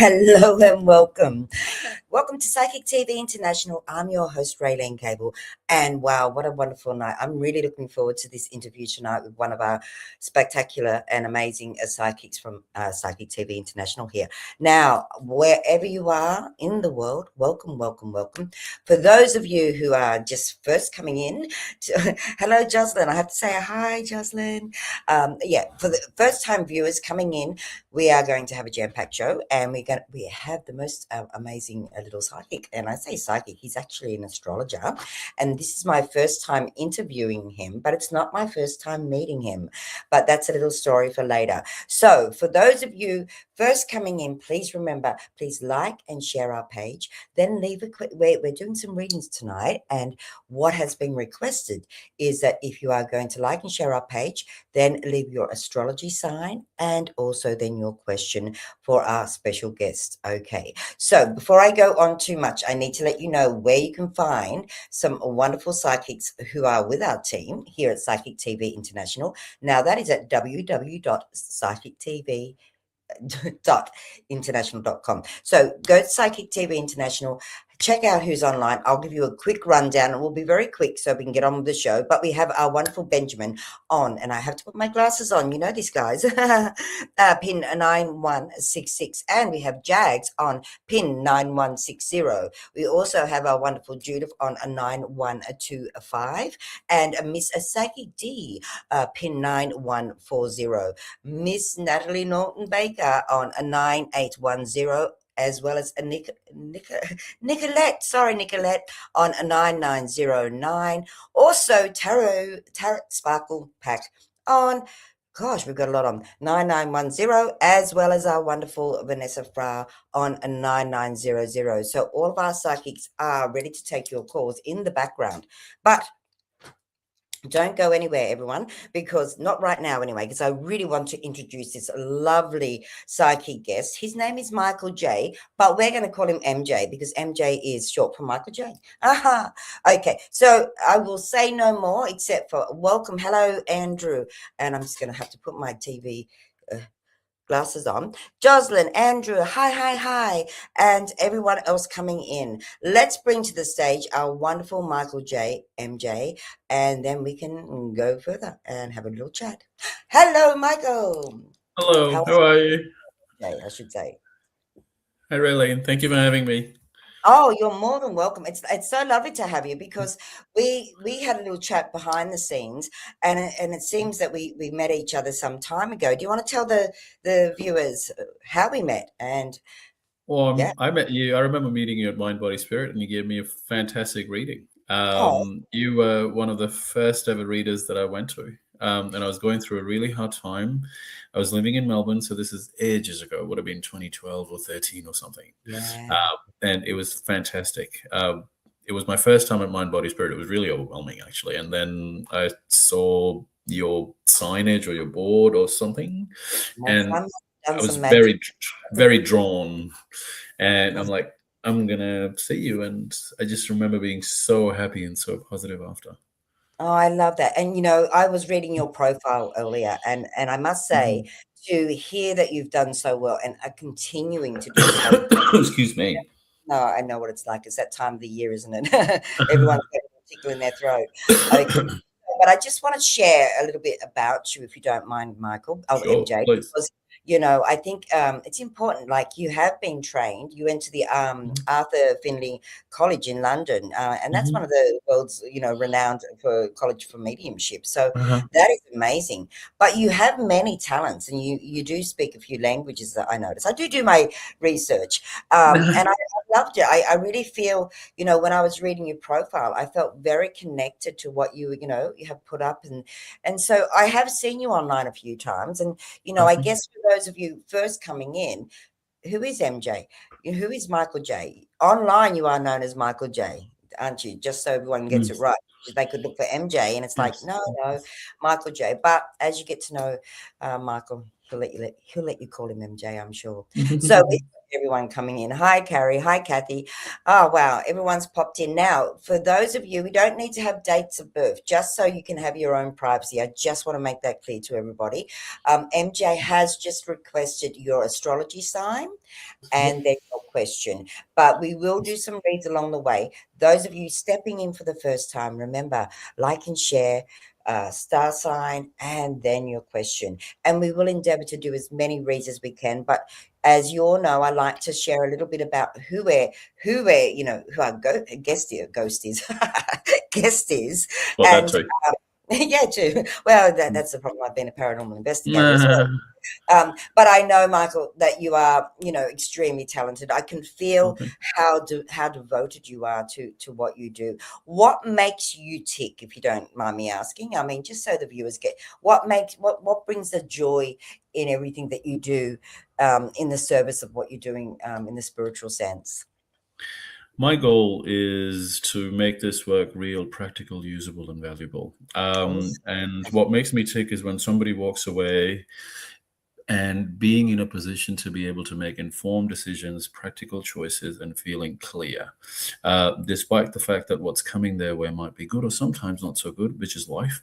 Hello and welcome. Welcome to Psychic TV International. I'm your host, Rayleen Kable. And wow, what a wonderful night. I'm really looking forward to this interview tonight with one of our spectacular and amazing psychics from Psychic TV International here. Now, wherever you are in the world, welcome, welcome, welcome. For those of you who are just first coming in, hello, Jocelyn. I have to say hi, Jocelyn. For the first time viewers coming in, we are going to have a jam-packed show, and we have the most amazing little psychic. And I say psychic, he's actually an astrologer, and this is my first time interviewing him, but it's not my first time meeting him. But that's a little story for later. So for those of you first coming in, please remember, please like and share our page. Then leave a quick. We're doing some readings tonight, and what has been requested is that if you are going to like and share our page, then leave your astrology sign and also then your question for our special guest. Okay, so before I go on too much, I need to let you know where you can find some wonderful psychics who are with our team here at Psychic TV International. Now that is at www.psychictv.international.com. So go to Psychic TV International, check out who's online. I'll give you a quick rundown. It will be very quick so we can get on with the show. But we have our wonderful Benjamin on, and I have to put my glasses on. You know this, guys. Pin 9166. And we have Jags on pin 9160. We also have our wonderful Judith on a 9125. And Miss Psychic D, pin 9140. Miss Natalie Norton Baker on a 9810, as well as a Nicolette on a 9909. Also Tarot Sparkle Pack on, gosh, we've got a lot on 9910, as well as our wonderful Vanessa Fra on a 9900. So all of our psychics are ready to take your calls in the background. But don't go anywhere, everyone, because not right now anyway, because I really want to introduce this lovely psychic guest. His name is Michael J, but we're going to call him MJ because MJ is short for Michael J. Aha. Okay, so I will say no more except for welcome. Hello, Andrew. And I'm just going to have to put my TV glasses on. Jocelyn, Andrew, hi, and everyone else coming in. Let's bring to the stage our wonderful Michael J, MJ, and then we can go further and have a little chat. Hello, Michael. Hello, how are you? Jay, I should say. Hi, Rayleen. Thank you for having me. Oh, you're more than welcome. It's so lovely to have you because we had a little chat behind the scenes, and it seems that we met each other some time ago. Do you want to tell the viewers how we met? And Well, yeah. I met you. I remember meeting you at Mind, Body, Spirit, and you gave me a fantastic reading. Oh. You were one of the first ever readers that I went to, and I was going through a really hard time. I was living in Melbourne, so this is ages ago. It would have been 2012 or 13 or something. Yeah. And it was fantastic. It was my first time at Mind, Body, Spirit. It was really overwhelming, actually. And then I saw your signage or your board or something, and I was very, very drawn. And I'm like, I'm going to see you. And I just remember being so happy and so positive after. Oh, I love that. And, you know, I was reading your profile earlier, and I must say, to hear that you've done so well and are continuing to do so. Excuse me. No, I know what it's like. It's that time of the year, isn't it? Everyone's got a tickle in their throat. Okay. But I just want to share a little bit about you, if you don't mind, Michael. Oh, Sure, MJ, please. because you know, I think it's important. Like, you have been trained. You went to the Arthur Findlay College in London, and that's one of the world's, you know, renowned for college for mediumship. So that is amazing. But you have many talents, and you do speak a few languages that I notice. I do my research, and I loved it. I really feel, you know, when I was reading your profile, I felt very connected to what you have put up, and so I have seen you online a few times, and you know, I guess for those of you first coming in, who is MJ? Who is Michael J? Online, you are known as Michael J, aren't you? Just so everyone gets it right. They could look for MJ, and it's like, no, Michael J. But as you get to know Michael, he'll let you call him MJ, I'm sure. So everyone coming in. Hi, Carrie. Hi, Kathy. Oh, wow. Everyone's popped in. Now, for those of you, we don't need to have dates of birth, just so you can have your own privacy. I just want to make that clear to everybody. MJ has just requested your astrology sign and then your question. But we will do some reads along the way. Those of you stepping in for the first time, remember, like and share, star sign, and then your question. And we will endeavor to do as many reads as we can. But as you all know, I like to share a little bit about who our guest is, guest is. Well, And that's right. yeah, too. Well, that's the problem. I've been a paranormal investigator as well. But I know, Michael, that you are, extremely talented. I can feel Okay. how devoted you are to what you do. What makes you tick, if you don't mind me asking? I mean, just so the viewers get what brings the joy in everything that you do, in the service of what you're doing, in the spiritual sense. My goal is to make this work real, practical, usable, and valuable. And what makes me tick is when somebody walks away and being in a position to be able to make informed decisions, practical choices, and feeling clear, despite the fact that what's coming their way might be good or sometimes not so good, which is life.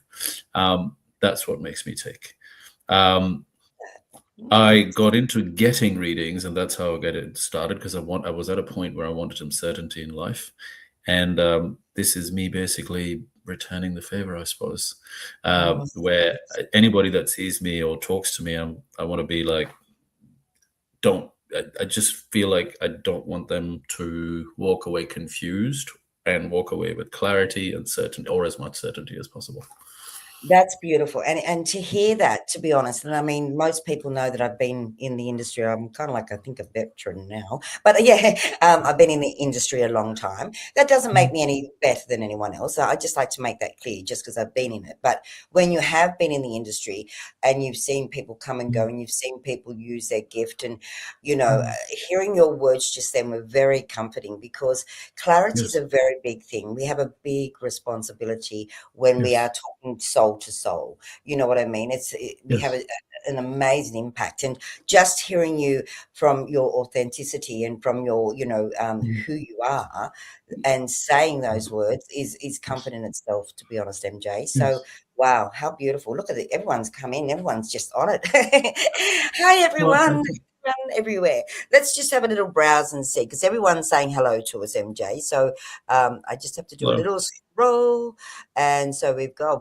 That's what makes me tick. I got into getting readings, and that's how I got it started, because I was at a point where I wanted some certainty in life, and this is me basically returning the favor, I suppose. Where anybody that sees me or talks to me, I want to be like, I just feel like I don't want them to walk away confused, and walk away with clarity and certainty, or as much certainty as possible. That's beautiful. And to hear that, to be honest, and I mean, most people know that I've been in the industry. I'm kind of like, I think, a veteran now, but yeah, I've been in the industry a long time. That doesn't make me any better than anyone else. I just like to make that clear, just because I've been in it. But when you have been in the industry and you've seen people come and go, and you've seen people use their gift, and, hearing your words just then were very comforting, because clarity is a very big thing. We have a big responsibility when we are talking soul to soul. You know what I mean? We have an amazing impact, and just hearing you from your authenticity and from your, who you are, and saying those words is comfort in itself, to be honest, MJ. So wow, how beautiful. Look at it. Everyone's come in. Everyone's just on it. Hi, everyone. Everywhere. Let's just have a little browse and see, because everyone's saying hello to us, MJ. So I just have to do a little scroll, and so we've got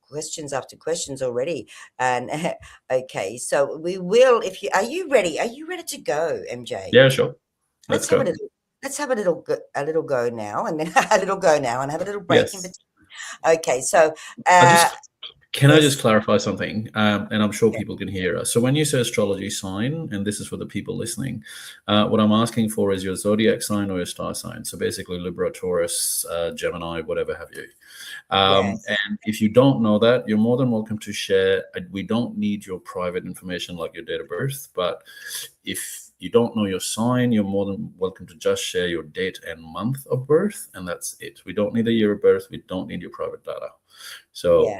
questions after questions already. And okay, so we will. Are you ready? Are you ready to go, MJ? Yeah, sure. Let's go. Let's have a little go now, and then a little go now, and have a little break in between. Okay, so can I just clarify something? And I'm sure people can hear us. So when you say astrology sign, and this is for the people listening, what I'm asking for is your zodiac sign or your star sign. So basically Libra, Taurus, Gemini, whatever have you. And if you don't know that, you're more than welcome to share. We don't need your private information like your date of birth, but if you don't know your sign, you're more than welcome to just share your date and month of birth, and that's it. We don't need a year of birth. We don't need your private data. So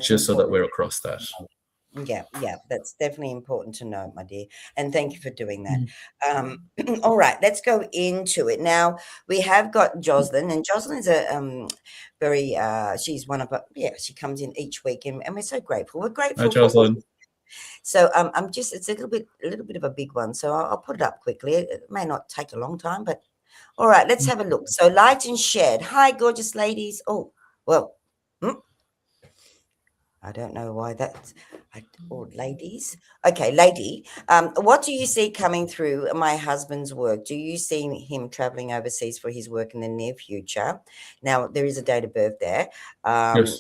just so that we're across that. Yeah, that's definitely important to know, my dear. And thank you for doing that. All right, let's go into it. Now, we have got Jocelyn, and Jocelyn's she's one of she comes in each week, and we're so grateful. We're grateful. Hi, Jocelyn. So it's a little bit of a big one, so I'll put it up quickly. It may not take a long time, but all right, let's have a look. So light and shared. Hi, gorgeous ladies. Oh, well, I don't know why that's ladies. Okay, lady. What do you see coming through my husband's work? Do you see him traveling overseas for his work in the near future? Now, there is a date of birth there. Yes.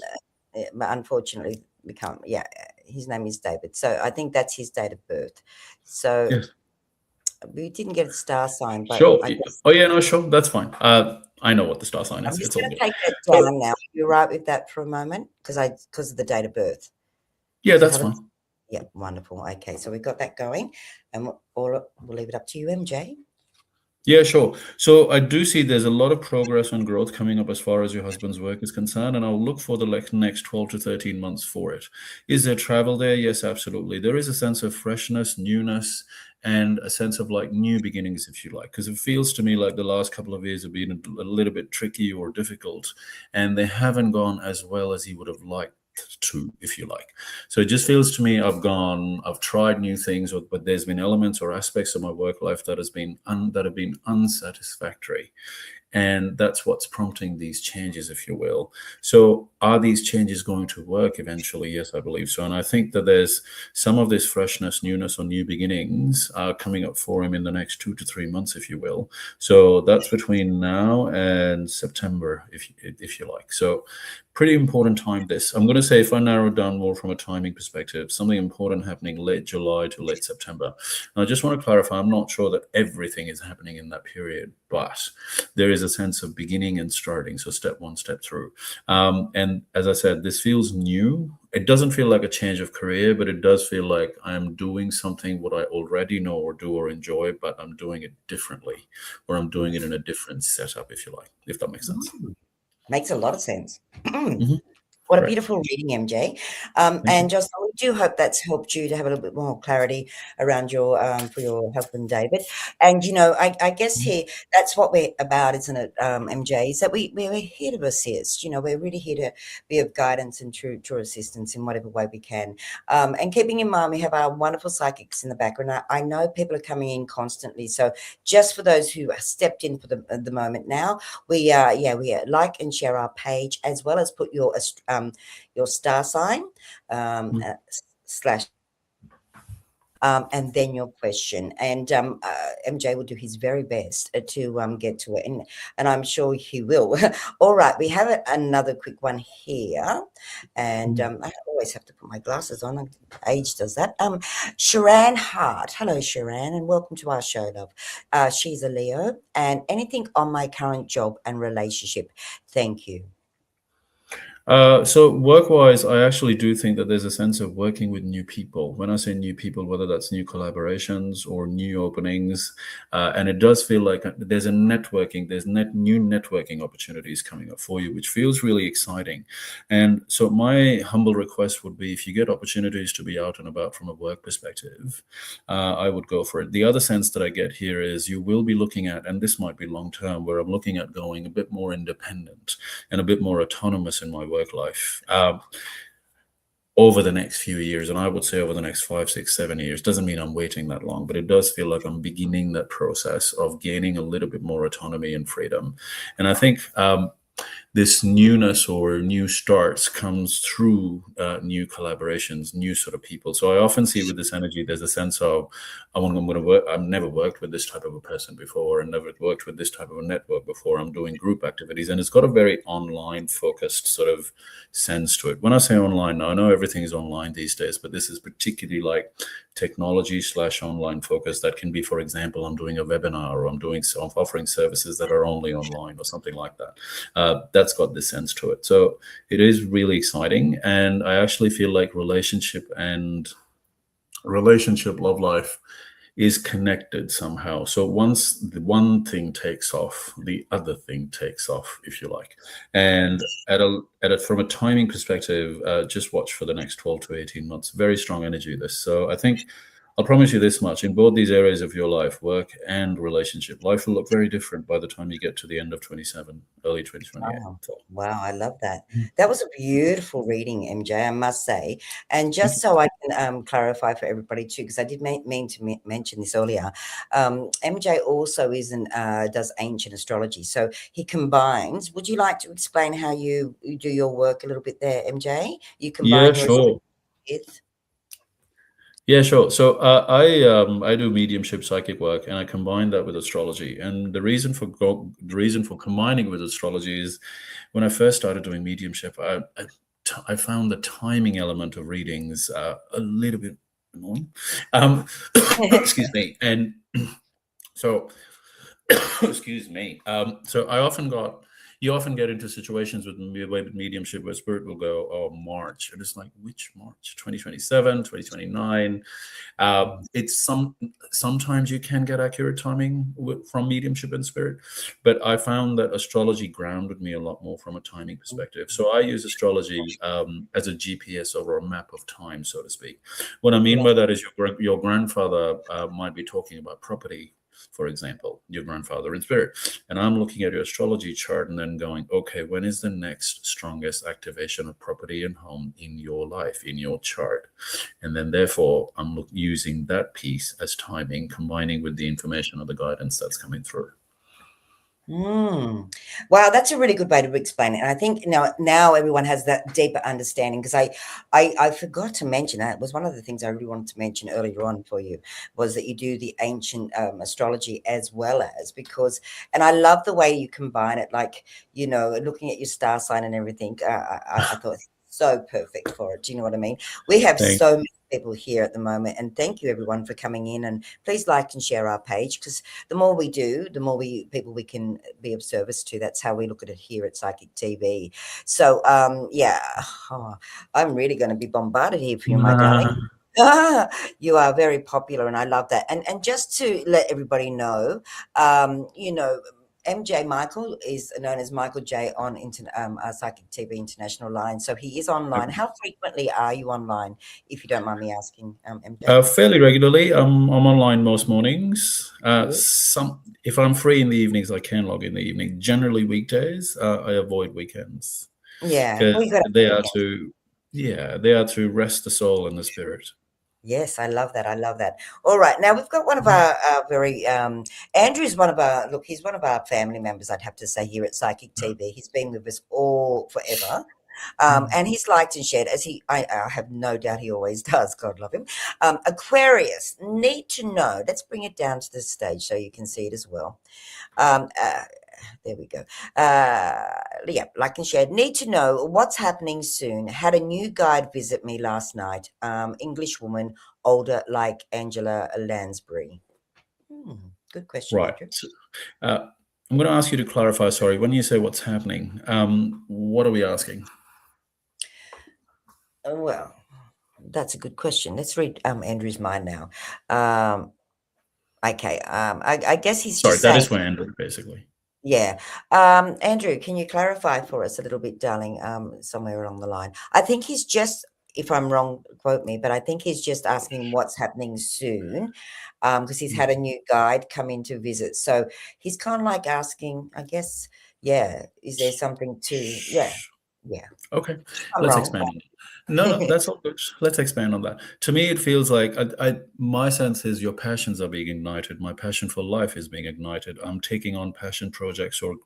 Unfortunately, we can't. Yeah, his name is David. So I think that's his date of birth. So we didn't get a star sign, but sure. Oh yeah, no, sure. That's fine. I know what the star sign is. I'm just going to take that down now. You're right with that for a moment, because of the date of birth. Yeah, that's fine. Yeah, wonderful. Okay, so we've got that going, and we'll leave it up to you, MJ. Yeah, sure. So I do see there's a lot of progress and growth coming up as far as your husband's work is concerned, and I'll look for the next 12 to 13 months for it. Is there travel there? Yes, absolutely. There is a sense of freshness, newness, and a sense of like new beginnings, if you like, because it feels to me like the last couple of years have been a little bit tricky or difficult, and they haven't gone as well as he would have liked to, if you like. So it just feels to me I've tried new things, but there's been elements or aspects of my work life that have been unsatisfactory. And that's what's prompting these changes, if you will. So are these changes going to work eventually? Yes, I believe so. And I think that there's some of this freshness, newness, or new beginnings coming up for him in the next 2 to 3 months, if you will. So that's between now and September, if you like. So pretty important time this. I'm going to say, if I narrow it down more from a timing perspective, something important happening late July to late September. And I just want to clarify, I'm not sure that everything is happening in that period, but there is a sense of beginning and starting. So step one, step through. And as I said, this feels new. It doesn't feel like a change of career, but it does feel like I'm doing something what I already know or do or enjoy, but I'm doing it differently, or I'm doing it in a different setup, if you like, if that makes sense. Makes a lot of sense. Mm-hmm. What a Right. beautiful reading, MJ. Thank you. And just we do hope that's helped you to have a little bit more clarity around your for your husband David. And I guess Mhm. here that's what we're about, isn't it, MJ? Is that we're here to assist. We're really here to be of guidance and true assistance in whatever way we can. And keeping in mind, we have our wonderful psychics in the background. I know people are coming in constantly, so just for those who have stepped in for the moment now, we like and share our page, as well as put your star sign Mhm. slash and then your question. And MJ will do his very best to get to it, and I'm sure he will. All right, we have another quick one here, and I always have to put my glasses on. Age does that. Sharan Hart. Hello, Sharan, and welcome to our show, love. She's a Leo, and anything on my current job and relationship? Thank you. So work-wise, I actually do think that there's a sense of working with new people. When I say new people, whether that's new collaborations or new openings, and it does feel like there's new networking opportunities coming up for you, which feels really exciting. And so my humble request would be, if you get opportunities to be out and about from a work perspective, I would go for it. The other sense that I get here is you will be looking at, and this might be long-term, where I'm looking at going a bit more independent and a bit more autonomous in my work life over the next few years. And I would say over the next 5, 6, 7 years. Doesn't mean I'm waiting that long, but it does feel like I'm beginning that process of gaining a little bit more autonomy and freedom. And I think this newness or new starts comes through new collaborations, new sort of people. So I often see with this energy, there's a sense of, I'm going to work. I've never worked with this type of a person before, and never worked with this type of a network before. I'm doing group activities, and it's got a very online focused sort of sense to it. When I say online, now I know everything is online these days, but this is particularly like technology / online focus. That can be, for example, I'm doing a webinar, or I'm offering services that are only online, or something like that. That's got this sense to it. So it is really exciting. And I actually feel like relationship love life is connected somehow. So once the one thing takes off, the other thing takes off, if you like. And from a timing perspective, just watch for the next 12 to 18 months. Very strong energy, this. So I think I'll promise you this much: in both these areas of your life, work and relationship, life will look very different by the time you get to the end of 27, early 2028. Wow. So, Wow, I love that. That was a beautiful reading, MJ, I must say. And thank just you. so I can clarify for everybody too, because I did mean to mention this earlier, MJ also does ancient astrology. So he combines. Would you like to explain how you do your work a little bit there, MJ? You Yeah, combine your sure. with. Yeah, sure. So I do mediumship psychic work, and I combine that with astrology. And the reason for combining with astrology is, when I first started doing mediumship, I found the timing element of readings a little bit annoying. Excuse me. And so excuse me. So I often got you often get into situations with mediumship where spirit will go, oh, March. And it's like, which March? 2027, 2029. It's sometimes you can get accurate timing from mediumship and spirit, but I found that astrology grounded me a lot more from a timing perspective. So I use astrology as a GPS or a map of time, so to speak. What I mean by that is your grandfather might be talking about property, for example, your grandfather in spirit. And I'm looking at your astrology chart and then going, okay, when is the next strongest activation of property and home in your life, in your chart? And then therefore, I'm using that piece as timing, combining with the information or the guidance that's coming through. Wow, that's a really good way to explain it. And I think now everyone has that deeper understanding, because I forgot to mention that. It was one of the things I really wanted to mention earlier on for you, was that you do the ancient astrology as well as, and I love the way you combine it, like, looking at your star sign and everything. I thought so perfect for it. Do you know what I mean? We have so many people here at the moment, and thank you everyone for coming in, and please like and share our page, because the more we do, the more people we can be of service to. That's how we look at it here at Psychic TV. So I'm really going to be bombarded here for you, my darling. You are very popular, and I love that. And just to let everybody know, MJ Michael is known as Michael J on our Psychic TV International line. So he is online. How frequently are you online, if you don't mind me asking, MJ? Fairly regularly. I'm online most mornings. If I'm free in the evenings, I can log in the evening. Generally weekdays. I avoid weekends. Yeah, they are to rest the soul and the spirit. Yes, I love that. I love that. All right. Now we've got one of our very, Andrew's he's one of our family members, I'd have to say, here at Psychic TV. He's been with us all forever. And he's liked and shared, I have no doubt he always does. God love him. Aquarius, need to know. Let's bring it down to the stage so you can see it as well. There we go. Like and shared. Need to know what's happening soon. Had a new guide visit me last night. English woman, older, like Angela Lansbury. Good question, right. Andrew. I'm going to ask you to clarify. Sorry, when you say what's happening, what are we asking? Well, that's a good question. Let's read Andrew's mind now. Okay. I guess he's sorry. Just saying, that is for Andrew, basically. Yeah. Andrew, can you clarify for us a little bit, darling, somewhere along the line? I think he's just, if I'm wrong, quote me, but I think he's just asking what's happening soon, because he's had a new guide come in to visit. So he's kind of like asking, I guess, is there something to, Okay, let's expand on it. No, that's all good. Let's expand on that. To me, it feels like my sense is your passions are being ignited. My passion for life is being ignited. I'm taking on passion projects or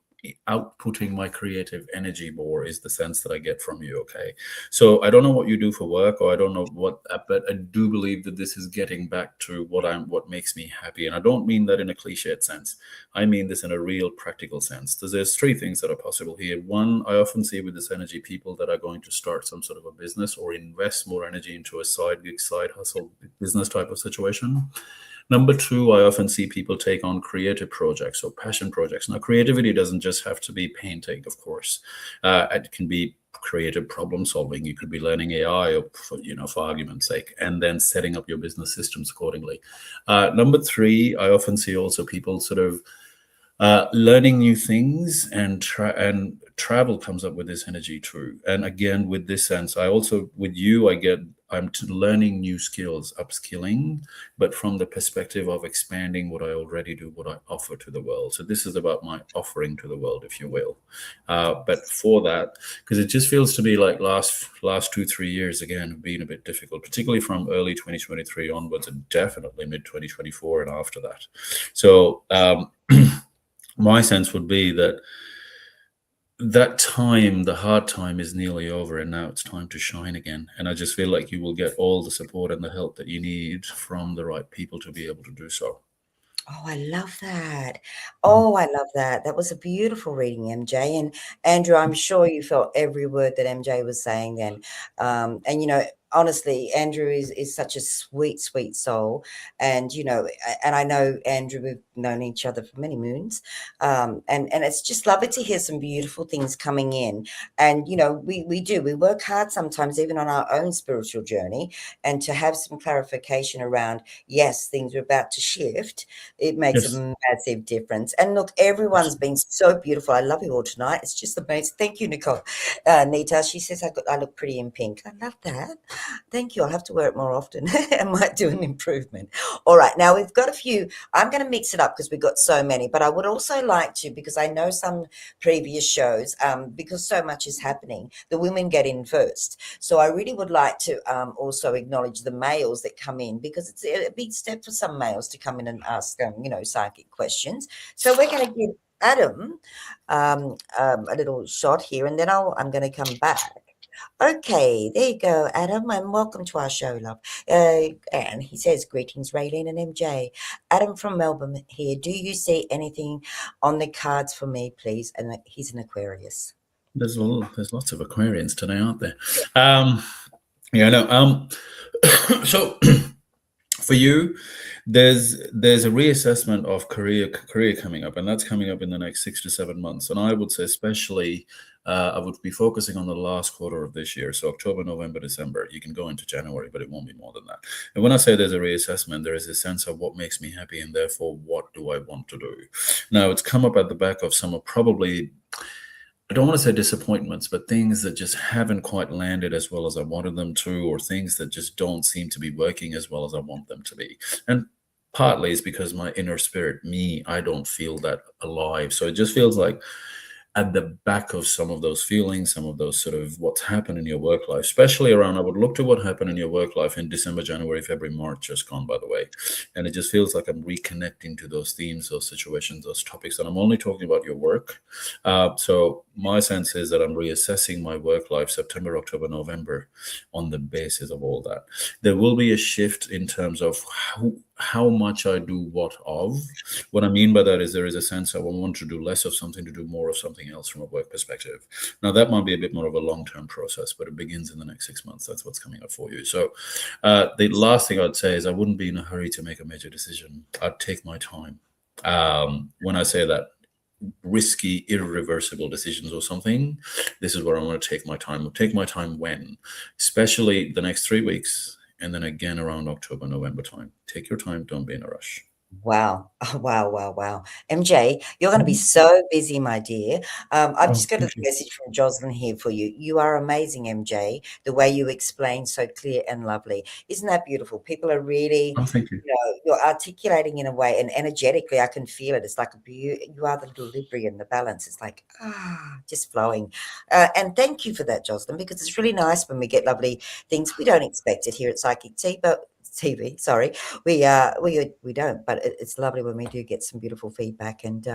outputting my creative energy more is the sense that I get from you. Okay. So I don't know what you do for work, or I don't know what, but I do believe that this is getting back to what makes me happy. And I don't mean that in a cliched sense. I mean this in a real practical sense. There's three things that are possible here. One, I often see with this energy people that are going to start some sort of a business or invest more energy into a side gig, side hustle, business type of situation. Number two, I often see people take on creative projects or passion projects. Now, creativity doesn't just have to be painting, of course. It can be creative problem solving. You could be learning AI, or for argument's sake, and then setting up your business systems accordingly. Number three, I often see also people sort of learning new things, and travel comes up with this energy too. And again, with this sense, I'm learning new skills, upskilling, but from the perspective of expanding what I already do, what I offer to the world. So this is about my offering to the world, if you will. But for that, because it just feels to me like last 2-3 years, again, have been a bit difficult, particularly from early 2023 onwards, and definitely mid 2024 and after that. So my sense would be that time, the hard time, is nearly over, and now it's time to shine again. And I just feel like you will get all the support and the help that you need from the right people to be able to do so. Oh, I love that. Oh, I love that. That was a beautiful reading, MJ. And Andrew, I'm sure you felt every word that MJ was saying then. And honestly, Andrew is such a sweet, sweet soul. And, and I know Andrew, we've known each other for many moons. And it's just lovely to hear some beautiful things coming in. And, we work hard sometimes, even on our own spiritual journey, and to have some clarification around, yes, things are about to shift. It makes Yes. a massive difference. And look, everyone's been so beautiful. I love you all tonight. It's just amazing. Thank you, Nicole. Nita, she says I look pretty in pink. I love that. Thank you. I'll have to wear it more often. I might do an improvement. All right. Now we've got a few. I'm going to mix it up because we've got so many, but I would also like to, because I know some previous shows, because so much is happening, the women get in first. So I really would like to also acknowledge the males that come in, because it's a big step for some males to come in and ask, psychic questions. So we're going to give Adam a little shot here, and then I'm going to come back. Okay, there you go, Adam, and welcome to our show, love. And he says, greetings, Rayleen and MJ. Adam from Melbourne here. Do you see anything on the cards for me, please? And he's an Aquarius. There's lots of Aquarians today, aren't there? Yeah, no. So for you, there's a reassessment of career coming up, and that's coming up in the next 6 to 7 months. And I would say, especially, I would be focusing on the last quarter of this year, so October, November, December. You can go into January, but it won't be more than that. And when I say there's a reassessment, there is a sense of what makes me happy, and therefore, what do I want to do? Now, it's come up at the back of some of probably, I don't want to say disappointments, but things that just haven't quite landed as well as I wanted them to, or things that just don't seem to be working as well as I want them to be. And partly it's because my inner spirit, me, I don't feel that alive. So it just feels like at the back of some of those feelings, some of those sort of what's happened in your work life, especially around, I would look to what happened in your work life in December, January, February, March, just gone, by the way. And it just feels like I'm reconnecting to those themes, those situations, those topics. And I'm only talking about your work. So my sense is that I'm reassessing my work life September, October, November on the basis of all that. There will be a shift in terms of how much I do what of. What I mean by that is there is a sense I want to do less of something to do more of something else from a work perspective. Now, that might be a bit more of a long-term process, but it begins in the next 6 months. That's what's coming up for you. So the last thing I'd say is I wouldn't be in a hurry to make a major decision. I'd take my time. When I say that, risky, irreversible decisions or something, this is where I want to take my time. I'll take my time when? Especially the next 3 weeks, and then again around October, November time. Take your time. Don't be in a rush. Wow. Oh, wow, wow, wow. MJ, you're going to be so busy, my dear. I've just got a message from Jocelyn here for you. You are amazing, MJ, the way you explain so clear and lovely. Isn't that beautiful? People are really, thank you. You're articulating in a way, and energetically, I can feel it. It's like you are the equilibrium, the balance. It's like, just flowing. And thank you for that, Jocelyn, because it's really nice when we get lovely things. We don't expect it here at Psychic Tea, but TV, sorry, we don't, but it's lovely when we do get some beautiful feedback. And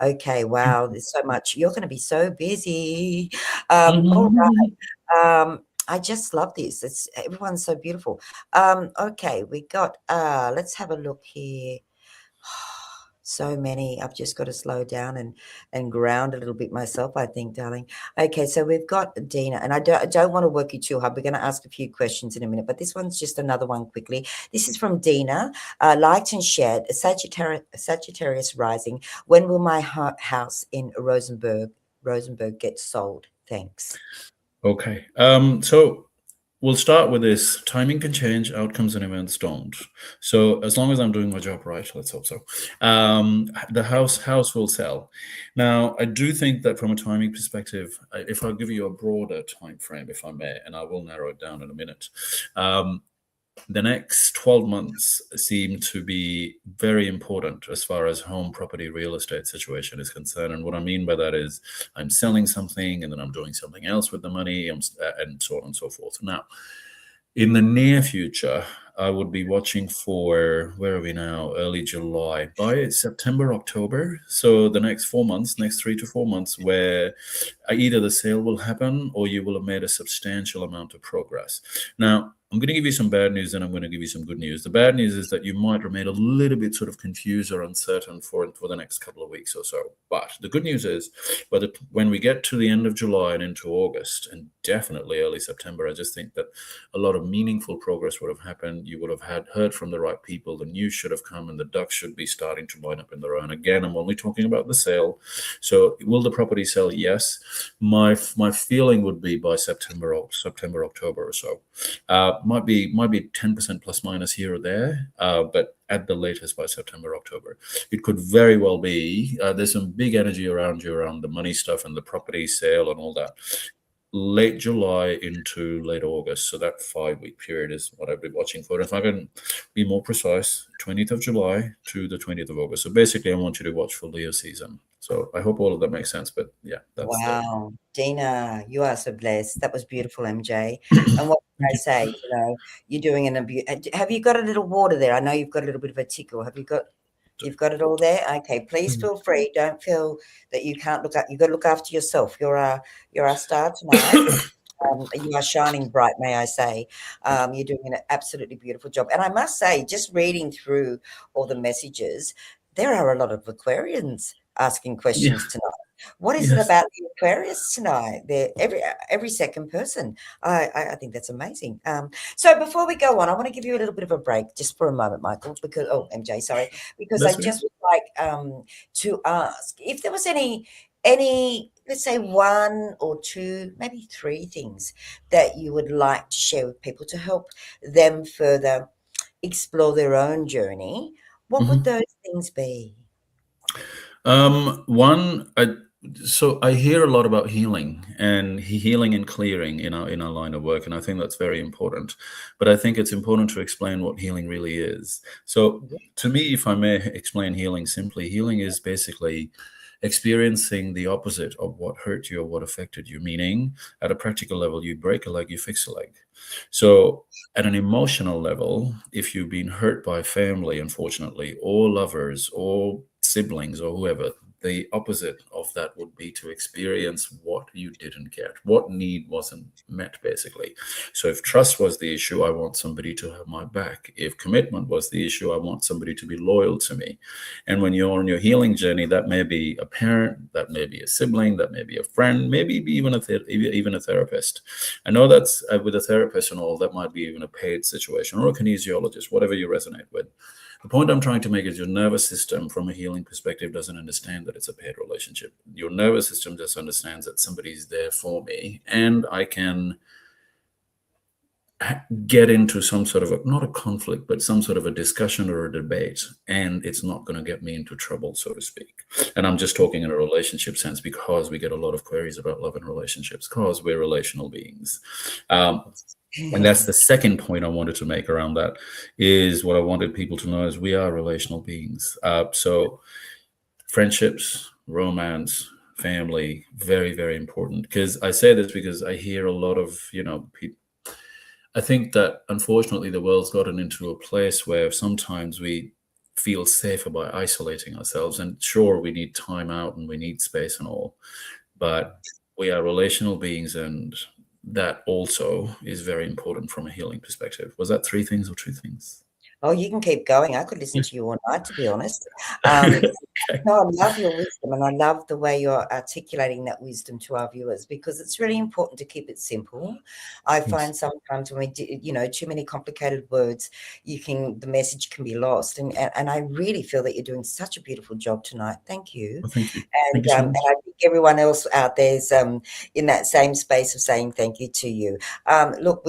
okay, wow, there's so much. You're going to be so busy. All right. I just love this. Everyone's so beautiful. Okay, we got let's have a look here. So many. I've just got to slow down and ground a little bit myself, I think, darling. Okay, so we've got Dina, and I don't want to work you too hard. We're going to ask a few questions in a minute, but this one's just another one quickly. This is from Dina. Liked and shared, Sagittarius rising. When will my house in Rosenberg get sold? Thanks. Okay. So we'll start with this. Timing can change, outcomes and events don't. So as long as I'm doing my job right, let's hope so. The house will sell. Now, I do think that from a timing perspective, if I'll give you a broader time frame, if I may, and I will narrow it down in a minute. The next 12 months seem to be very important as far as home, property, real estate situation is concerned. And what I mean by that is I'm selling something and then I'm doing something else with the money and so on and so forth. Now, in the near future, I would be watching for, where are we now? Early July, by September, October. So the next 4 months, next 3 to 4 months, where either the sale will happen or you will have made a substantial amount of progress. Now, I'm going to give you some bad news, and I'm going to give you some good news. The bad news is that you might remain a little bit sort of confused or uncertain for the next couple of weeks or so. But the good news is, when we get to the end of July and into August, and definitely early September, I just think that a lot of meaningful progress would have happened. You would have heard from the right people. The news should have come, and the ducks should be starting to line up in their own. Again, I'm only talking about the sale. So, will the property sell? Yes. My feeling would be by September, October or so. Might be 10% plus minus here or there, but at the latest by September, October. It could very well be, there's some big energy around the money stuff and the property sale and all that. Late July into late August. So that 5-week period is what I've been watching for. If I can be more precise, 20th of July to the 20th of August. So basically, I want you to watch for Leo season. So I hope all of that makes sense. But yeah, that's wow, Dina, you are so blessed. That was beautiful, MJ. And what can I say? You know, you're doing an abuse. Have you got a little water there? I know you've got a little bit of a tickle. Have you got? You've got it all there. Okay, please feel free. Don't feel that you can't look up. You've got to look after yourself. You're our star tonight. You are shining bright, may I say. You're doing an absolutely beautiful job. And I must say, just reading through all the messages, there are a lot of Aquarians asking questions tonight. What is it about the Aquarius tonight? They're every second person. I think that's amazing. So before we go on, I want to give you a little bit of a break just for a moment, Michael, because MJ, sorry, because That's I just would like to ask if there was any let's say one or two, maybe three things that you would like to share with people to help them further explore their own journey. What would those things be? So I hear a lot about healing and clearing in our line of work, and I think that's very important. But I think it's important to explain what healing really is. So to me, if I may explain healing simply, healing is basically experiencing the opposite of what hurt you or what affected you, meaning at a practical level, you break a leg, you fix a leg. So at an emotional level, if you've been hurt by family, unfortunately, or lovers or siblings or whoever, the opposite of that would be to experience what you didn't get, what need wasn't met, basically. So if trust was the issue, I want somebody to have my back. If commitment was the issue, I want somebody to be loyal to me. And when you're on your healing journey, that may be a parent, that may be a sibling, that may be a friend, maybe even a therapist. I know that's with a therapist and all, that might be even a paid situation, or a kinesiologist, whatever you resonate with. The point I'm trying to make is your nervous system, from a healing perspective, doesn't understand that it's a paid relationship. Your nervous system just understands that somebody's there for me, and I can get into some sort of not a conflict, but some sort of a discussion or a debate, and it's not going to get me into trouble, so to speak. And I'm just talking in a relationship sense, because we get a lot of queries about love and relationships, because we're relational beings. And that's the second point I wanted to make around that, is what I wanted people to know is we are relational beings. So friendships, romance, family, very, very important. Because I say this because I hear a lot of, people. I think that unfortunately the world's gotten into a place where sometimes we feel safer by isolating ourselves. And sure, we need time out and we need space and all, but we are relational beings, and that also is very important from a healing perspective. Was that 3 things or 2 things? Oh, you can keep going. I could listen to you all night, to be honest. No, I love your wisdom, and I love the way you're articulating that wisdom to our viewers, because it's really important to keep it simple. I find sometimes when we do, too many complicated words, the message can be lost. And I really feel that you're doing such a beautiful job tonight. Thank you. Well, thank you. And, Thank you so and much. I think everyone else out there is in that same space of saying thank you to you. Look,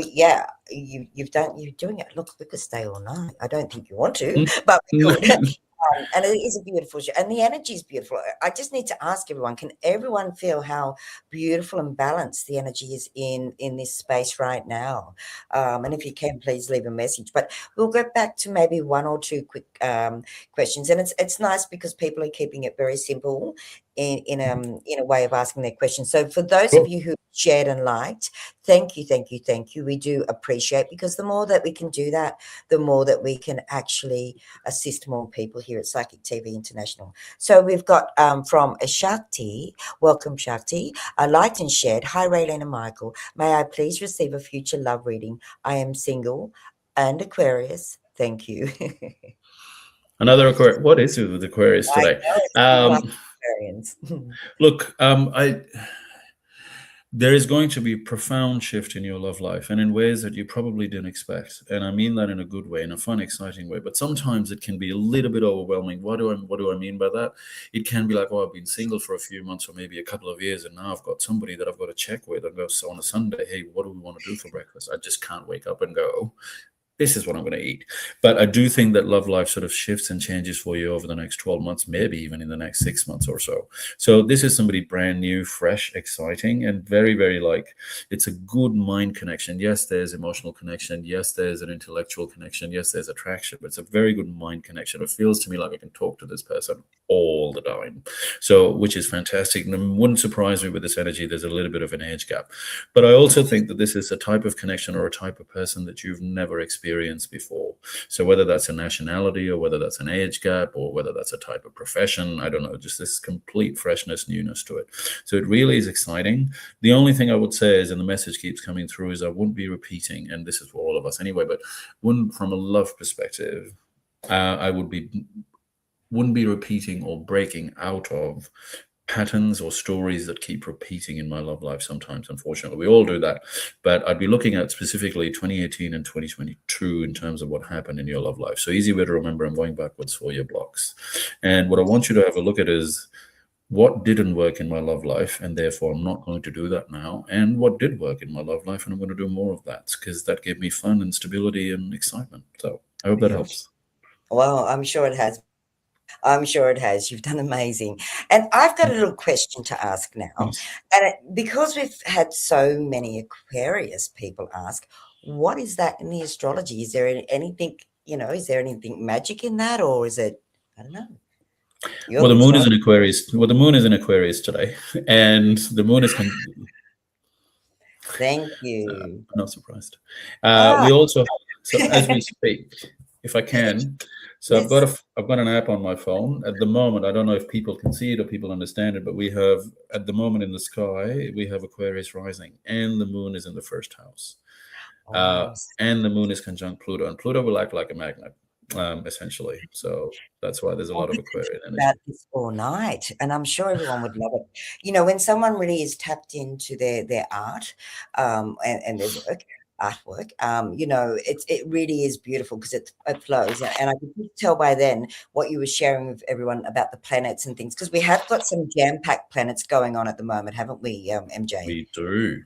you're doing it. Look, we could stay all night. I don't think you want to, but we could. And it is a beautiful show, and the energy is beautiful. I just need to ask everyone, can everyone feel how beautiful and balanced the energy is in this space right now? And if you can, please leave a message. But we'll go back to maybe 1 or 2 quick questions. And it's nice because people are keeping it very simple. in a way of asking their questions. So for those of you who shared and liked, thank you, thank you, thank you. We do appreciate, because the more that we can do that, the more that we can actually assist more people here at Psychic TV International. So we've got from a Shakti, welcome Shakti, liked and shared. Hi Rayleen and Michael, may I please receive a future love reading? I am single and Aquarius. Thank you. Another Aquarius. What is it with Aquarius I today? know, like Aquarians. Look, there is going to be a profound shift in your love life, and in ways that you probably didn't expect. And I mean that in a good way, in a fun, exciting way. But sometimes it can be a little bit overwhelming. What do I mean by that? It can be like, oh, I've been single for a few months or maybe a couple of years, and now I've got somebody that I've got to check with. I go on a Sunday, hey, what do we want to do for breakfast? I just can't wake up and go, this is what I'm going to eat. But I do think that love life sort of shifts and changes for you over the next 12 months, maybe even in the next 6 months or so. So this is somebody brand new, fresh, exciting, and very, very it's a good mind connection. Yes, there's emotional connection. Yes, there's an intellectual connection. Yes, there's attraction, but it's a very good mind connection. It feels to me like I can talk to this person all the time. So, which is fantastic. And it wouldn't surprise me with this energy. There's a little bit of an age gap. But I also think that this is a type of connection or a type of person that you've never experienced before. So whether that's a nationality or whether that's an age gap or whether that's a type of profession, I don't know, just this complete freshness, newness to it. So it really is exciting. The only thing I would say is, and the message keeps coming through, is I wouldn't be repeating, and this is for all of us anyway, but from a love perspective, I wouldn't be repeating or breaking out of patterns or stories that keep repeating in my love life sometimes. Unfortunately, we all do that. But I'd be looking at specifically 2018 and 2022 in terms of what happened in your love life. So easy way to remember, I'm going backwards for your blocks. And what I want you to have a look at is what didn't work in my love life, and therefore I'm not going to do that now. And what did work in my love life, and I'm going to do more of that, because that gave me fun and stability and excitement. So I hope that helps. Well, I'm sure it has. I'm sure it has. You've done amazing. And I've got a little question to ask now. Yes. And because we've had so many Aquarius people ask, what is that in the astrology? Is there anything, is there anything magic in that, or is it, I don't know. Well, the moon is in Aquarius. Well, the moon is in Aquarius today, and the moon is. Thank you. I'm not surprised. We also, so as we speak, if I can, so yes. I've got an app on my phone at the moment. I don't know if people can see it or people understand it, but we have at the moment in the sky we have Aquarius rising, and the moon is in the first house, and the moon is conjunct Pluto, and Pluto will act like a magnet. Essentially, so that's why there's a lot of Aquarian energy. About this all night, and I'm sure everyone would love it. When someone really is tapped into their art and their artwork, it really is beautiful because it flows, and I could tell by then what you were sharing with everyone about the planets and things, because we have got some jam-packed planets going on at the moment, haven't we, MJ? We do.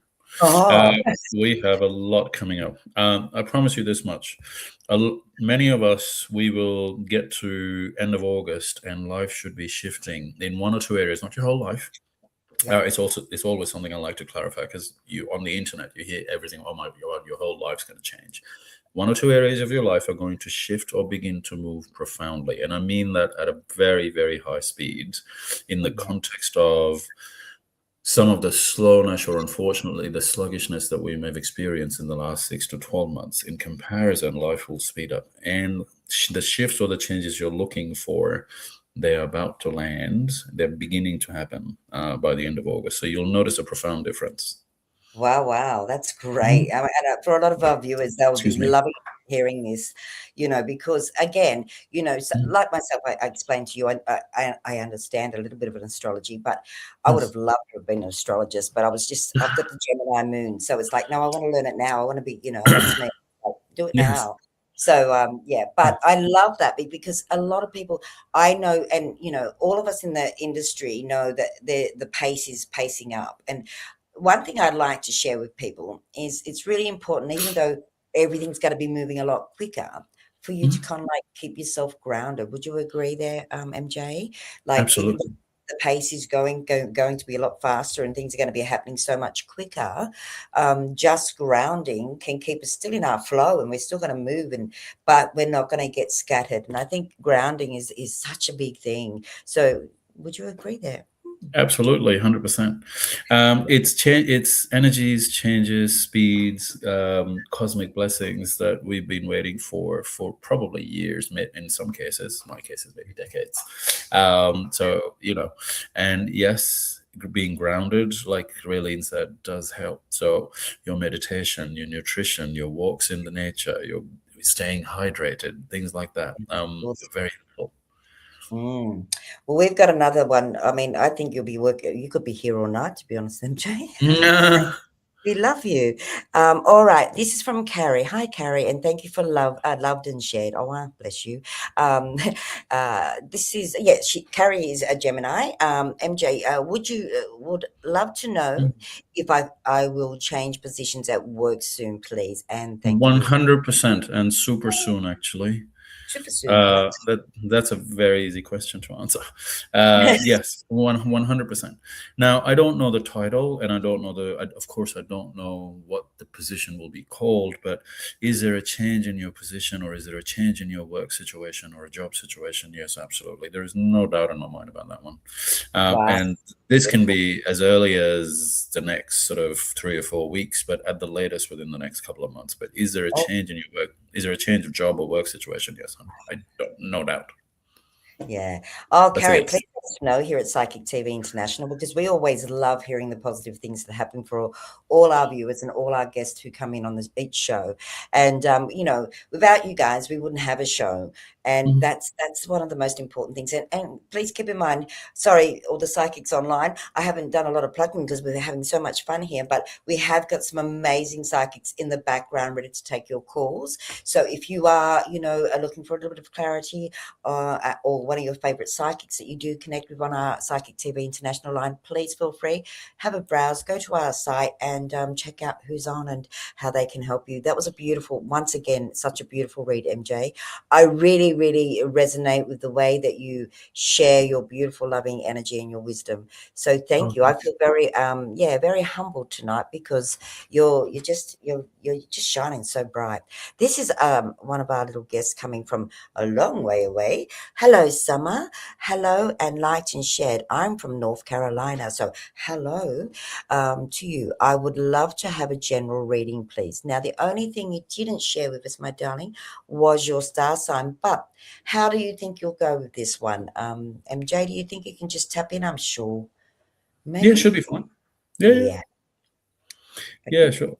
We have a lot coming up. I promise you this much. Many of us, we will get to end of August and life should be shifting in one or two areas, not your whole life. Yeah. It's always something I like to clarify, because you on the internet, you hear everything. Oh my God, your whole life's going to change. One or two areas of your life are going to shift or begin to move profoundly. And I mean that at a very, very high speed in the context of some of the slowness, or unfortunately the sluggishness, that we may have experienced in the last 6 to 12 months. In comparison, life will speed up, and the shifts or the changes you're looking for, they're about to land. They're beginning to happen by the end of August. So you'll notice a profound difference. Wow, that's great. And for a lot of our viewers, they'll be loving hearing this, because again, like myself, I explained to you, I understand a little bit of an astrology, but I would have loved to have been an astrologist, but I've got the Gemini moon. So it's like, no, I want to learn it now. I want to be, that's me. Do it now. So, but I love that because a lot of people I know, and, all of us in the industry know that the pace is pacing up. And one thing I'd like to share with people is it's really important, even though everything's going to be moving a lot quicker, for you to kind of keep yourself grounded. Would you agree there, MJ? Absolutely. The pace is going to be a lot faster, and things are going to be happening so much quicker. Just grounding can keep us still in our flow, and we're still going to move, but we're not going to get scattered. And I think grounding is such a big thing. So would you agree there? Absolutely, 100%. It's energies, changes, speeds, cosmic blessings that we've been waiting for probably years, in some cases, my cases maybe decades. So and yes, being grounded, like Rayleen said, does help. So your meditation, your nutrition, your walks in the nature, your staying hydrated, things like that, Awesome. very helpful. Well, we've got another one. I mean, I think you could be here all night, to be honest, MJ. We love you. All right. This is from Carrie. Hi, Carrie, and thank you for loved and shared. Oh, bless you. Um, this is Carrie is a Gemini. MJ, would love to know if I will change positions at work soon, please, and thank you. 100% and super soon, actually. Super soon. What? That's a very easy question to answer. Yes, 100%. Now, I don't know the title, and I don't know of course, I don't know what the position will be called. But is there a change in your position, or is there a change in your work situation or a job situation? Yes, absolutely. There is no doubt in my mind about that one. Wow. And this can be as early as the next sort of 3 or 4 weeks, but at the latest within the next couple of months. But is there a change in your work? Is there a change of job or work situation? Yes, I don't, no doubt. Yeah. Oh, That's a Carrie, yes. please let us know here at Psychic TV International, because we always love hearing the positive things that happen for all our viewers and all our guests who come in on each show. And, without you guys, we wouldn't have a show. And that's one of the most important things. And please keep in mind, sorry, all the psychics online, I haven't done a lot of plugging because we're having so much fun here, but we have got some amazing psychics in the background ready to take your calls. So if you are, are looking for a little bit of clarity, or one of your favorite psychics that you do connect with on our Psychic TV International line, please feel free, have a browse, go to our site and check out who's on and how they can help you. That was once again, such a beautiful read, MJ. I really, really resonate with the way that you share your beautiful, loving energy and your wisdom. So thank you. I feel very, very humbled tonight, because you're just shining so bright. This is one of our little guests coming from a long way away. Hello, Summer. Hello, and liked and shared. I'm from North Carolina, so hello to you. I would love to have a general reading, please. Now, the only thing you didn't share with us, my darling, was your star sign, but how do you think you'll go with this one? MJ, do you think you can just tap in? I'm sure. Maybe? Yeah, should be fine. Yeah. Yeah, sure.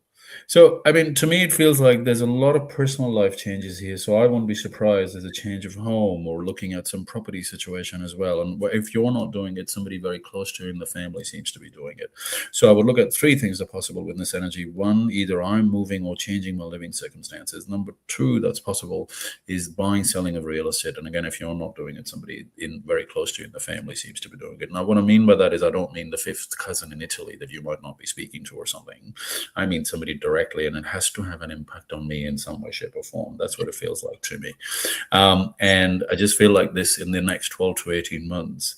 So, I mean, to me, it feels like there's a lot of personal life changes here. So I won't be surprised there's a change of home or looking at some property situation as well. And if you're not doing it, somebody very close to you in the family seems to be doing it. So I would look at three things that are possible with this energy. One, either I'm moving or changing my living circumstances. Number two, that's possible, is buying, selling of real estate. And again, if you're not doing it, somebody very close to you in the family seems to be doing it. Now, what I mean by that is I don't mean the fifth cousin in Italy that you might not be speaking to or something. I mean somebody directly, and it has to have an impact on me in some way, shape, or form. That's what it feels like to me. And I just feel like this in the next 12 to 18 months,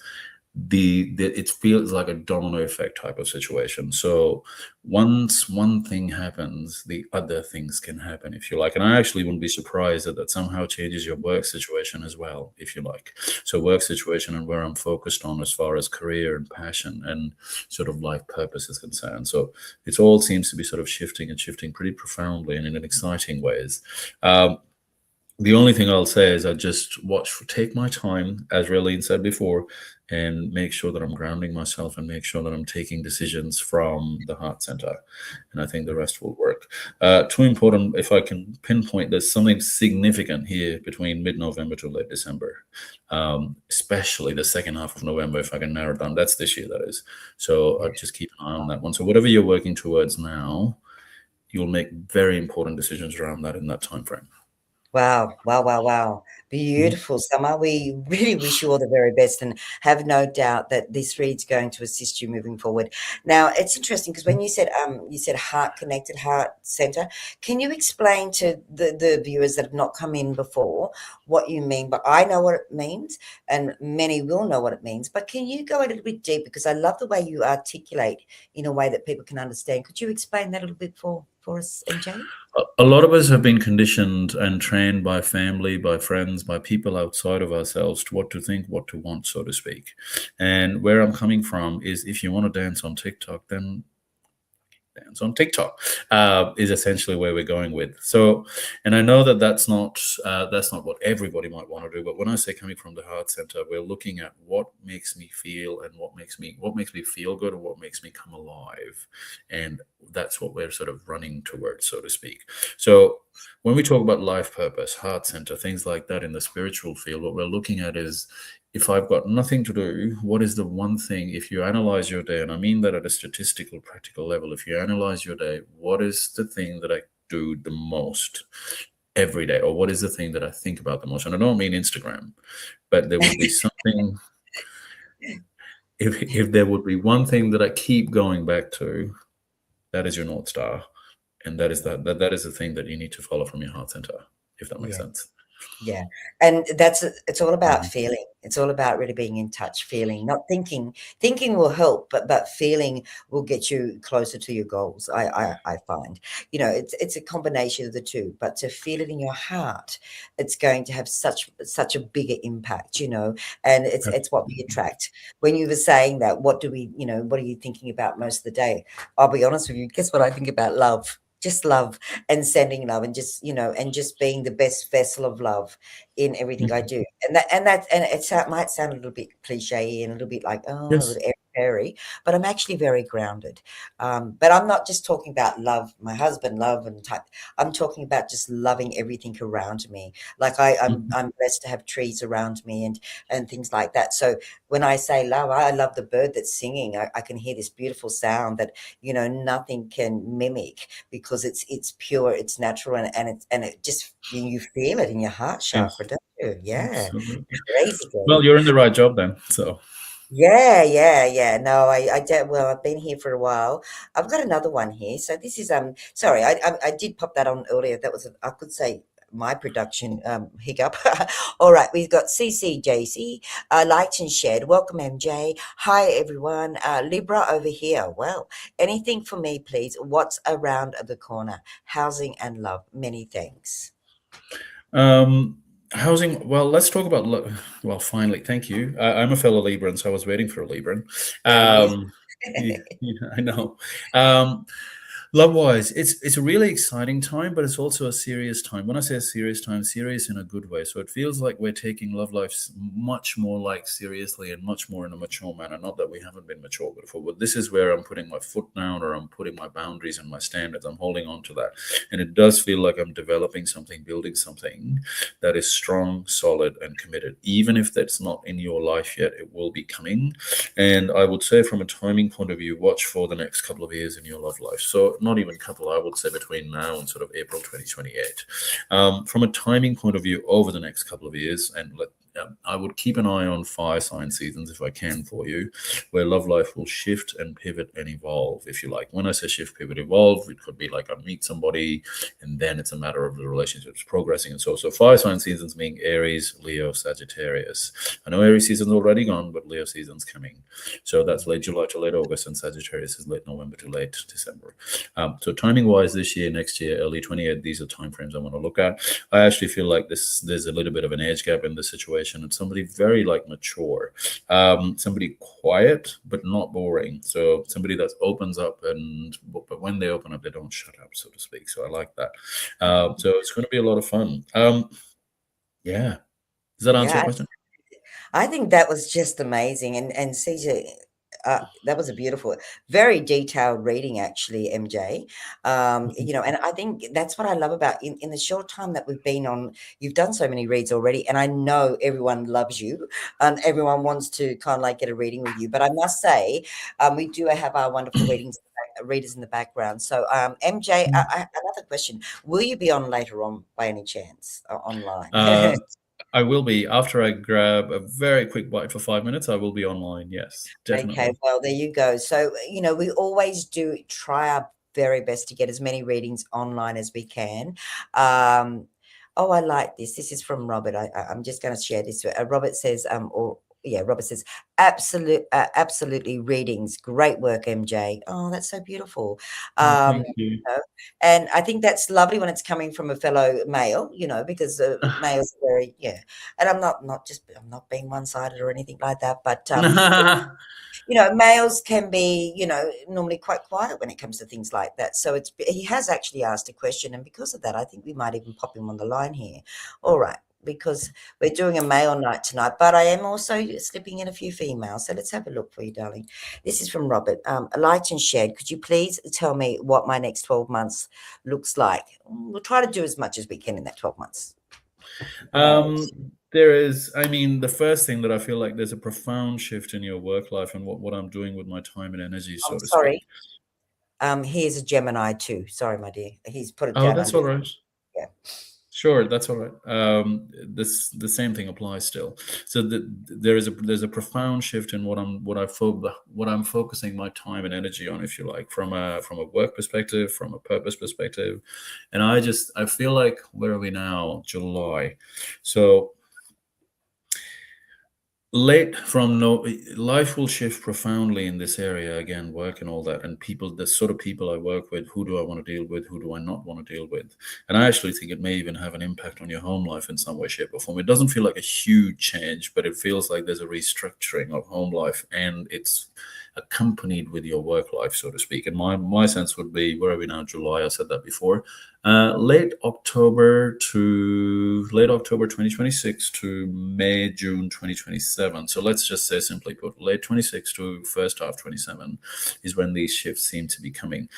it feels like a domino effect type of situation. So once one thing happens, the other things can happen, if you like. And I actually wouldn't be surprised that somehow changes your work situation as well, if you like. So work situation and where I'm focused on as far as career and passion and sort of life purpose is concerned. So it all seems to be sort of shifting pretty profoundly and in exciting ways. The only thing I'll say is I just take my time, as Rayleen said before, and make sure that I'm grounding myself and make sure that I'm taking decisions from the heart center. And I think the rest will work. Too important, if I can pinpoint, there's something significant here between mid-November to late December, especially the second half of November, if I can narrow it down. That's this year, that is. So I'll just keep an eye on that one. So whatever you're working towards now, you'll make very important decisions around that in that time frame. Wow. Beautiful, Summer. We really wish you all the very best and have no doubt that this read's going to assist you moving forward. Now, it's interesting because when you said heart connected, heart center, can you explain to the viewers that have not come in before what you mean? But I know what it means and many will know what it means. But can you go a little bit deep, because I love the way you articulate in a way that people can understand. Could you explain that a little bit for us, MJ? A lot of us have been conditioned and trained by family, by friends, by people outside of ourselves to what to think, what to want, so to speak. And where I'm coming from is if you want to dance on TikTok, then dance on TikTok is essentially where we're going with. So, and I know that that's not what everybody might want to do. But when I say coming from the heart center, we're looking at what makes me feel and what makes me feel good and what makes me come alive, and that's what we're sort of running towards, so to speak. So when we talk about life purpose, heart center, things like that in the spiritual field, what we're looking at is, if I've got nothing to do, what is the one thing, if you analyze your day, and I mean that at a statistical, practical level, if you analyze your day, what is the thing that I do the most every day? Or what is the thing that I think about the most? And I don't mean Instagram, but there would be something, if there would be one thing that I keep going back to, that is your North Star. And that is that is the thing that you need to follow from your heart center, if that makes sense. Yeah. And it's all about feeling. It's all about really being in touch, feeling, not thinking. Thinking will help, but feeling will get you closer to your goals. I find, it's a combination of the two, but to feel it in your heart, it's going to have such a bigger impact, and it's what we attract. When you were saying that, what are you thinking about most of the day? I'll be honest with you. Guess what I think about? Love. Just love and sending love and just being the best vessel of love in everything I do. And it might sound a little bit cliche and a little bit like, oh, Yes. airy, but I'm actually very grounded. But I'm not just talking about love, my husband, love and type. I'm talking about just loving everything around me. Like I'm blessed to have trees around me and things like that. So when I say love, I love the bird that's singing. I can hear this beautiful sound that, nothing can mimic, because it's pure, it's natural, and it just, you feel it in your heart chakra, don't you? Yeah. Absolutely. Crazy Well, good. you're in the right job then. So Yeah. No, I did. Well, I've been here for a while. I've got another one here. So this is sorry, I did pop that on earlier. That was I could say my production hiccup. All right, we've got CCJC, liked and shared. Welcome, MJ. Hi, everyone. Libra over here. Well, anything for me, please. What's around the corner? Housing and love. Many thanks. housing. Well, let's talk about. Well, finally, thank you. I'm a fellow Libran, so I was waiting for a Libran. There he is. Yeah, I know. Love-wise, it's a really exciting time, but it's also a serious time. When I say a serious time, serious in a good way. So it feels like we're taking love life much more like seriously and much more in a mature manner. Not that we haven't been mature before, but this is where I'm putting my foot down, or I'm putting my boundaries and my standards. I'm holding on to that. And it does feel like I'm developing something, building something that is strong, solid, and committed. Even if that's not in your life yet, it will be coming. And I would say from a timing point of view, watch for the next couple of years in your love life. So not even couple, I would say between now and sort of April 2028. From a timing point of view, over the next couple of years, and I would keep an eye on fire sign seasons if I can for you, where love life will shift and pivot and evolve, if you like. When I say shift, pivot, evolve, it could be like I meet somebody and then it's a matter of the relationships progressing. And so fire sign seasons being Aries, Leo, Sagittarius. I know Aries season's already gone, but Leo season's coming. So that's late July to late August, and Sagittarius is late November to late December. So timing wise, this year, next year, early 28, these are timeframes I want to look at. I actually feel like there's a little bit of an age gap in this situation. And somebody very mature, somebody quiet but not boring. So somebody that opens up, but when they open up, they don't shut up, so to speak. So I like that. So it's going to be a lot of fun. Yeah. Does that answer your question? I think that was just amazing. And CJ, that was a beautiful, very detailed reading, actually, MJ. And I think that's what I love about in the short time that we've been on. You've done so many reads already, and I know everyone loves you, and everyone wants to kind of get a reading with you. But I must say, we do have our wonderful readers in the background. So, MJ, another question: will you be on later on by any chance online? I will be. After I grab a very quick bite for 5 minutes, I will be online. Yes, definitely. Okay, well, there you go. So, we always do try our very best to get as many readings online as we can. Oh, I like this. This is from Robert. I'm just going to share this. Robert says, yeah, Robert says, absolutely readings. Great work, MJ. Oh, that's so beautiful. Thank you. And I think that's lovely when it's coming from a fellow male, because males are very, yeah. And I'm not being one-sided or anything like that, but males can be, normally quite quiet when it comes to things like that. So he has actually asked a question, and because of that, I think we might even pop him on the line here. All right, because we're doing a male night tonight, but I am also slipping in a few females. So let's have a look for you, darling. This is from Robert. Light and Shed, could you please tell me what my next 12 months looks like? We'll try to do as much as we can in that 12 months. There is, the first thing that I feel like there's a profound shift in your work life and what I'm doing with my time and energy, so to sorry. speak. He is a Gemini too. Sorry, my dear. He's put it down. Oh, that's all right. Yeah. Sure, that's all right. The same thing applies still. So there's a profound shift in what I'm focusing my time and energy on, if you like, from a work perspective, from a purpose perspective, and I feel like, where are we now? July. So life will shift profoundly in this area, again, work and all that, and people, the sort of people I work with, who do I want to deal with, who do I not want to deal with? And I actually think it may even have an impact on your home life in some way, shape, or form. It doesn't feel like a huge change, but it feels like there's a restructuring of home life, and it's accompanied with your work life, so to speak. And my sense would be, where are we now? July, I said that before. Late October 2026 to May, June 2027. So let's just say, simply put, late 26 to first half 27 is when these shifts seem to be coming.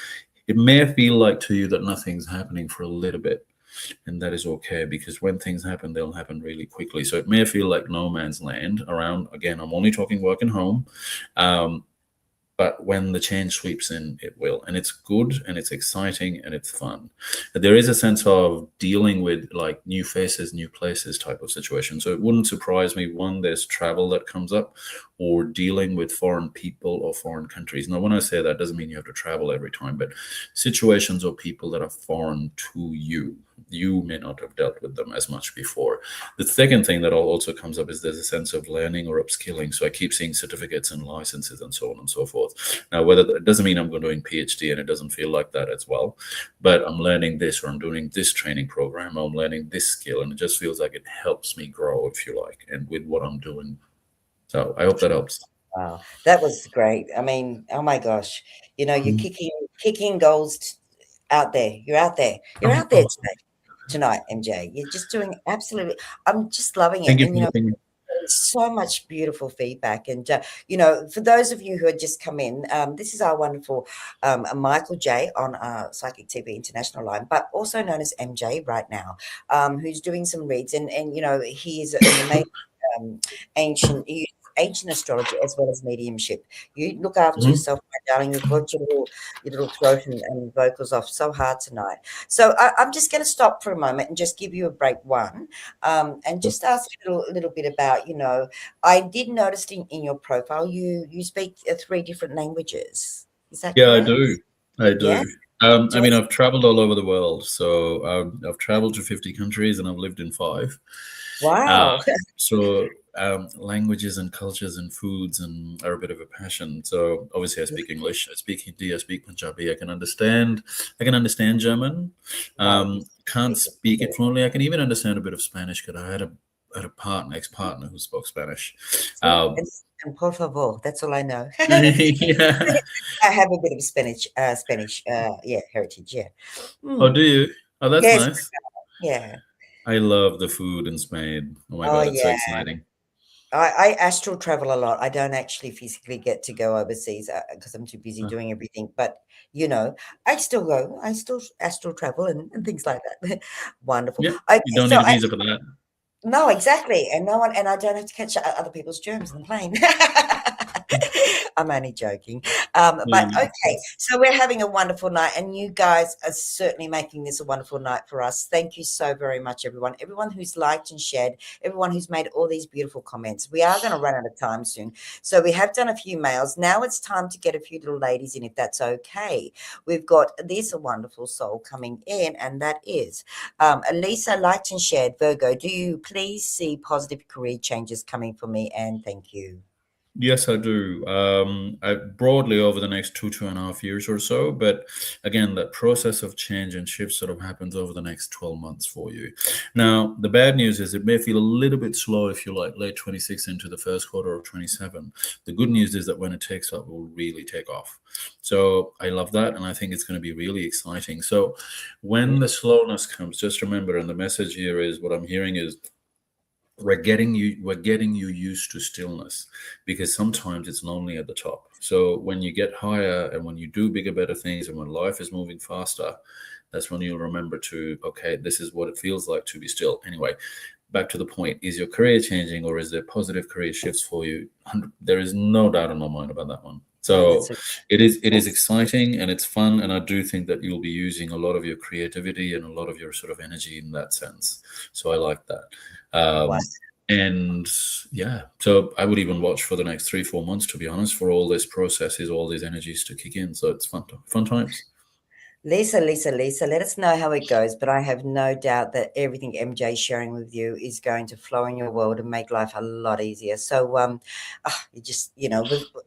It may feel like to you that nothing's happening for a little bit, and that is okay, because when things happen, they'll happen really quickly. So it may feel like no man's land around. Again, I'm only talking work and home. But when the change sweeps in, it will. And it's good, and it's exciting, and it's fun. There is a sense of dealing with like new faces, new places type of situation. So it wouldn't surprise me, one, there's travel that comes up, or dealing with foreign people or foreign countries. Now, when I say that, doesn't mean you have to travel every time, but situations or people that are foreign to you. You may not have dealt with them as much before. The second thing that also comes up is there's a sense of learning or upskilling. So I keep seeing certificates and licenses and so on and so forth. Now, whether that doesn't mean I'm doing PhD, and it doesn't feel like that as well, but I'm learning this, or I'm doing this training program, or I'm learning this skill, and it just feels like it helps me grow, if you like, and with what I'm doing. So I hope that helps. Wow, that was great. I mean, oh my gosh, you're kicking goals out there. You're out there. You're out there tonight, MJ. You're just doing absolutely. I'm just loving it. And so much beautiful feedback. And for those of you who had just come in, this is our wonderful Michael J on Psychic TV International line, but also known as MJ right now, who's doing some reads, and he is an amazing ancient astrology as well as mediumship. You look after yourself, my darling. You've got your little throat and vocals off so hard tonight. So I'm just going to stop for a moment and just give you a break one, and just ask a little bit about, I did notice in your profile you speak 3 different languages. Is that correct? I do. Yeah? I've traveled all over the world. So I've traveled to 50 countries, and I've lived in 5. Wow. So languages and cultures and foods are a bit of a passion. So obviously I speak English, I speak Hindi, I speak Punjabi, I can understand German. Can't speak it fluently. I can even understand a bit of Spanish, because I had a ex-partner who spoke Spanish. And por favor, that's all I know. Yeah. I have a bit of Spanish, heritage. Yeah. Oh, do you? Oh, that's nice. Yeah. I love the food in Spain. Oh my God, it's so exciting. I astral travel a lot. I don't actually physically get to go overseas because I'm too busy doing everything. But, I still go. I still astral travel and things like that. Wonderful. Yep. You don't need a visa for that. No, exactly. And I don't have to catch other people's germs on the plane. I'm only joking. No, But no, of okay, course. so we're having a wonderful night, and you guys are certainly making this a wonderful night for us. Thank you so very much, everyone. Everyone who's liked and shared, everyone who's made all these beautiful comments. We are going to run out of time soon. So we have done a few males. Now it's time to get a few little ladies in, if that's okay. We've got this wonderful soul coming in, and that is Elisa, liked and shared. Virgo, do you please see positive career changes coming for me? And thank you. Yes, I do. Broadly over the next 2.5 years or so. But again, that process of change and shift sort of happens over the next 12 months for you. Now, the bad news is it may feel a little bit slow if you're like late 26 into the first quarter of 27. The good news is that when it takes off, it will really take off. So I love that. And I think it's going to be really exciting. So when the slowness comes, just remember, and the message here is what I'm hearing is, we're getting you used to stillness, because sometimes it's lonely at the top. So when you get higher and when you do bigger, better things, and when life is moving faster, that's when you'll remember to, okay, this is what it feels like to be still. Anyway, back to the point: is your career changing, or is there positive career shifts for you? There is no doubt in my mind about that one. Oh, that's So a it is exciting and it's fun, and I do think that you'll be using a lot of your creativity and a lot of your sort of energy in that sense. So I like that. wow. And yeah, so I would even watch for the next 3-4 months, to be honest, for all these processes, all these energies to kick in. So it's fun times. Lisa, let us know how it goes. But I have no doubt that everything MJ is sharing with you is going to flow in your world and make life a lot easier. So, you just,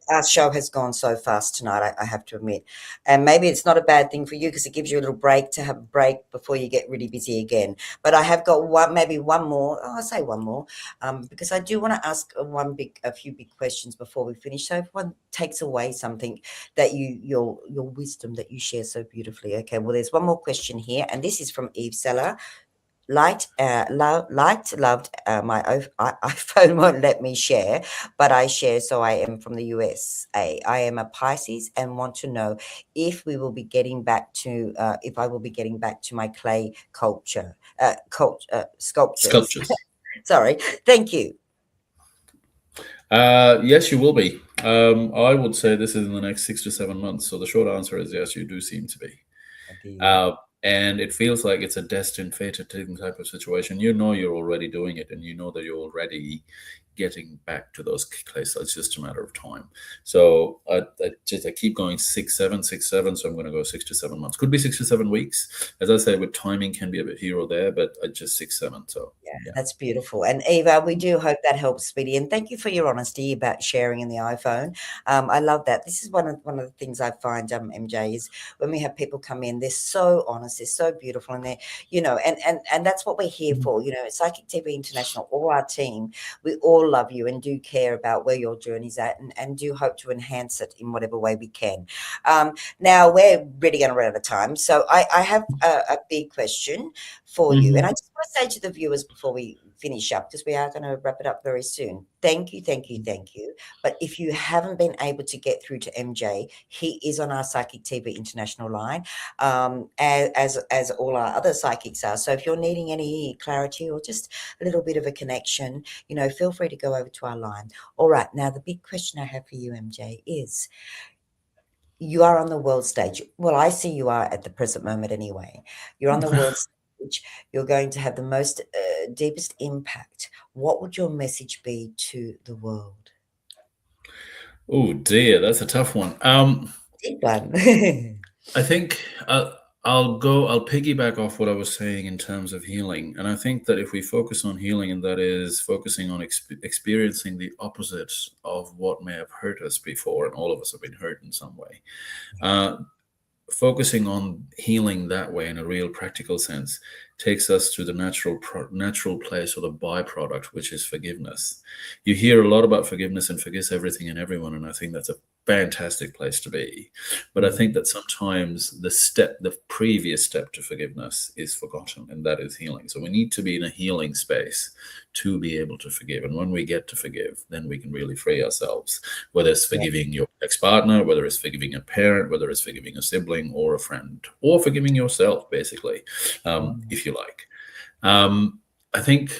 our show has gone so fast tonight, I have to admit. And maybe it's not a bad thing for you because it gives you a little break to have a break before you get really busy again. But I have got maybe one more. Oh, I'll say one more, because I do want to ask a few big questions before we finish. So if one takes away something that your wisdom that you share so beautifully. Okay, well, there's one more question here, and this is from Eve Seller. Loved. iPhone won't let me share, but I share. So I am from the USA. I am a Pisces and want to know if we will be getting back to, if I will be getting back to my clay sculptures. Sculptures. Sorry. Thank you. Yes, you will be. I would say this is in the next 6 to 7 months. So the short answer is yes, you do seem to be. Dear. Uh, and it feels like it's a destined, fated type of situation. You know you're already doing it, and you know that you're already getting back to those places. It's just a matter of time. So I keep going 6-7, 6-7. So I'm going to go 6 to 7 months. Could be 6 to 7 weeks. As I say, with timing can be a bit here or there, but just 6-7. So Yeah, that's beautiful. And Eva, we do hope that helps, Speedy. And thank you for your honesty about sharing in the iPhone. I love that. This is one of the things I find, MJ, is when we have people come in, they're so honest, they're so beautiful, and they're, and that's what we're here for. Psychic TV International, all our team, we all love you and do care about where your journey's at, and do hope to enhance it in whatever way we can. Now we're really going to run out of time, so I have a big question for you, and I just want to say to the viewers before we finish up, because we are going to wrap it up very soon. Thank you. But if you haven't been able to get through to MJ, he is on our Psychic TV International line, as all our other psychics are. So if you're needing any clarity or just a little bit of a connection, feel free to go over to our line. All right. Now, the big question I have for you, MJ, is you are on the world stage. Well, I see you are at the present moment anyway. You're on the world stage. You're going to have the most deepest impact. What would your message be to the world? Oh dear, that's a tough one. Deep one. I think I'll piggyback off what I was saying in terms of healing. And I think that if we focus on healing, and that is focusing on experiencing the opposite of what may have hurt us before, and all of us have been hurt in some way, focusing on healing that way in a real practical sense takes us to the natural place, or the byproduct, which is forgiveness. You hear a lot about forgiveness and forgive everything and everyone, and I think that's a fantastic place to be. But I think that sometimes the previous step to forgiveness is forgotten, and that is healing. So we need to be in a healing space to be able to forgive. And when we get to forgive, then we can really free ourselves, whether it's forgiving your ex-partner, whether it's forgiving a parent, whether it's forgiving a sibling or a friend, or forgiving yourself, basically, if you like. I think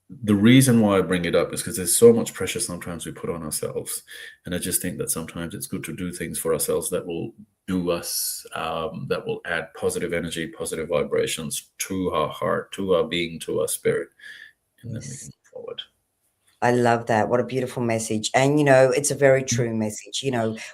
the reason why I bring it up is because there's so much pressure sometimes we put on ourselves, and I just think that sometimes it's good to do things for ourselves that will do us, that will add positive energy, positive vibrations to our heart, to our being, to our spirit, and then we can Yes. move forward. I love that. What a beautiful message. And it's a very true message.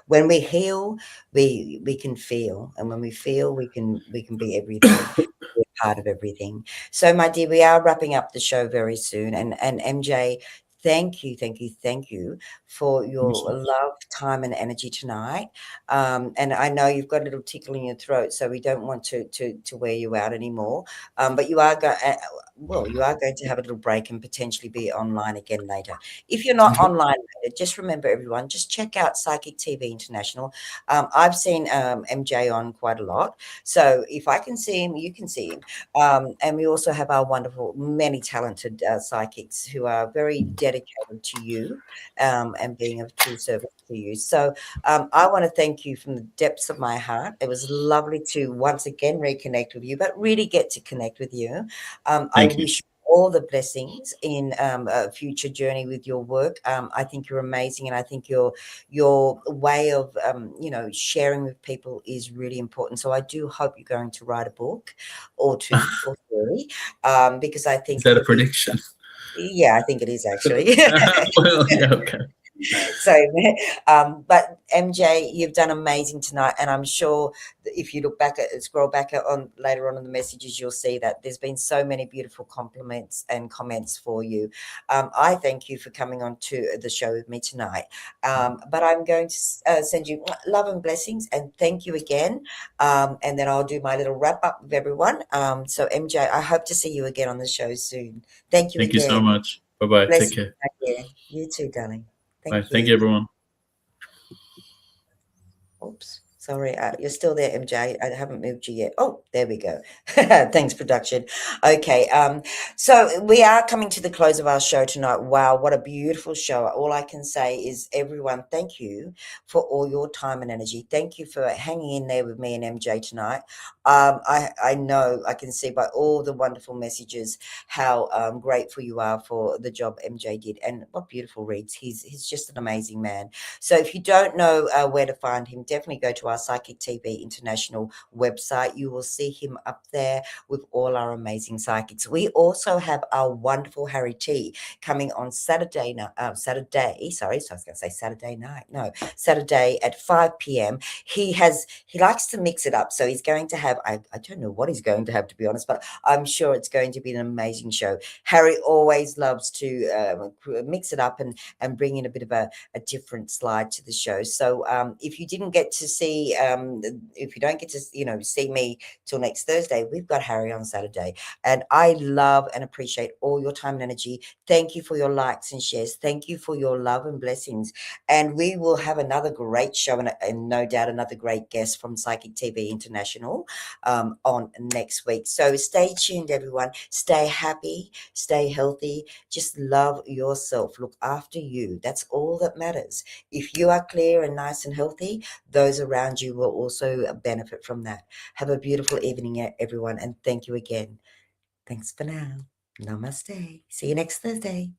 When we heal, we can feel. And when we feel, we can be everything. We're part of everything. So my dear, we are wrapping up the show very soon. And MJ, thank you, thank you, thank you for your Awesome. love, time, and energy tonight. And I know you've got a little tickle in your throat, so we don't want to wear you out anymore. But you are going to have a little break and potentially be online again later. If you're not online later, just remember, everyone, just check out Psychic TV International. I've seen MJ on quite a lot. So if I can see him, you can see him. And we also have our wonderful, many talented psychics who are very dedicated to you and being of true service to you. So I want to thank you from the depths of my heart. It was lovely to once again reconnect with you, but really get to connect with you. I Thank you. wish you all the blessings in a future journey with your work. I think you're amazing, and I think your way of sharing with people is really important. So I do hope you're going to write a book or two or three, because I Is think that a it'll be. prediction? Yeah, I think it is actually. Well, yeah, okay. So, but MJ, you've done amazing tonight, and I'm sure that if you look back scroll back on later on in the messages, you'll see that there's been so many beautiful compliments and comments for you. I thank you for coming on to the show with me tonight. But I'm going to send you love and blessings, and thank you again. And then I'll do my little wrap up with everyone. So, MJ, I hope to see you again on the show soon. Thank you Thank you so again. much. Bye-bye. Take Blessings, care. my dear. You too, darling. Bye. Thank Thank you, you. everyone. Oops, sorry, you're still there, MJ. I haven't moved you yet. Oh, there we go. Thanks, production. Okay, so we are coming to the close of our show tonight. Wow, what a beautiful show. All I can say is, everyone, thank you for all your time and energy. Thank you for hanging in there with me and MJ tonight. I know, I can see by all the wonderful messages how grateful you are for the job MJ did, and what beautiful reads. He's just an amazing man. So if you don't know where to find him, definitely go to our Psychic TV International website. You will see him up there with all our amazing psychics. We also have our wonderful Harry T coming on Saturday night. Sorry, so I was going to say Saturday night. No, Saturday at 5 p.m. He likes to mix it up, so he's going to have. I don't know what he's going to have, to be honest, but I'm sure it's going to be an amazing show. Harry always loves to mix it up and bring in a bit of a different slide to the show. So if you didn't get to see, if you don't get to, see me till next Thursday, we've got Harry on Saturday. And I love and appreciate all your time and energy. Thank you for your likes and shares. Thank you for your love and blessings. And we will have another great show and no doubt another great guest from Psychic TV International on next week. So stay tuned, everyone. Stay happy, stay healthy. Just love yourself. Look after you. That's all that matters. If you are clear and nice and healthy, those around you will also benefit from that. Have a beautiful evening, everyone, and thank you again. Thanks for now. Namaste. See you next Thursday.